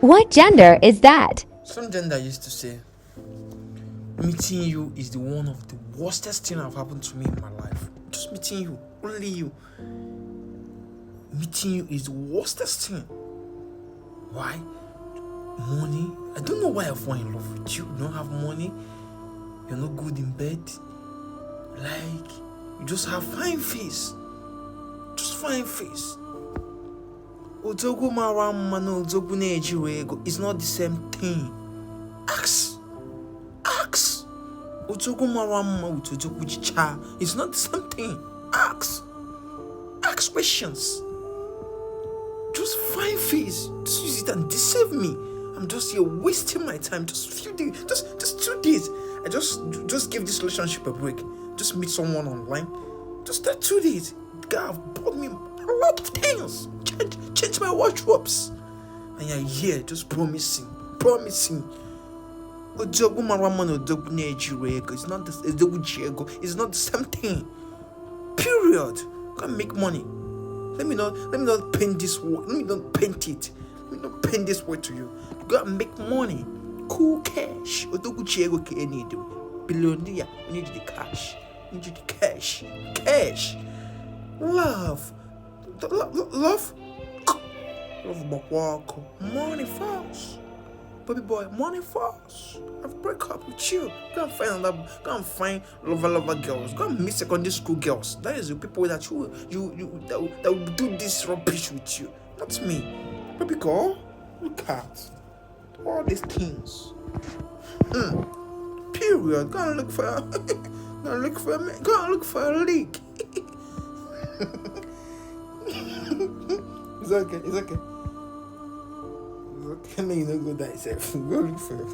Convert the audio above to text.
What gender is that? Some gender used to say, meeting you is the one of the worstest thing that have happened to me in my life. Just meeting you, only you. Meeting you is the worstest thing. Why? Money. I don't know why I fall in love with you. You don't have money. You're not good in bed. Like, you just have fine face. Just fine face. Otogu maramma no otogu na-eji ego. It's not the same thing. Ask. Otogu maramma with otogu chicha. It's not the same thing. Ask questions. Just fine face. Just use it and deceive me. I'm just here wasting my time. Just few days. Just 2 days. I just give this relationship a break. Just meet someone online. Just that 2 days. The guy have bought me a lot of things. Change my wardrobes. And you're here just promising. Ojogu marama no ojogu na-eji ego. It's not the same thing. Period. Go and make money. Let me not paint this word. Let me not paint it. Let me not paint this word to you. Go and make money. Cool cash. Otoguchi ego ke need. Billionaire. We need the cash. We need the cash. Cash. Love. Love Bakwako. Money falls. Baby boy, money falls. I've break up with you. Go and find lover girls. Go and meet secondary school girls. That is the people that that will do this rubbish with you. Not me. Baby girl, look at all these things. Period. Go and look for a leak. It's okay. Okay, no, you don't go that yourself. Go look for it.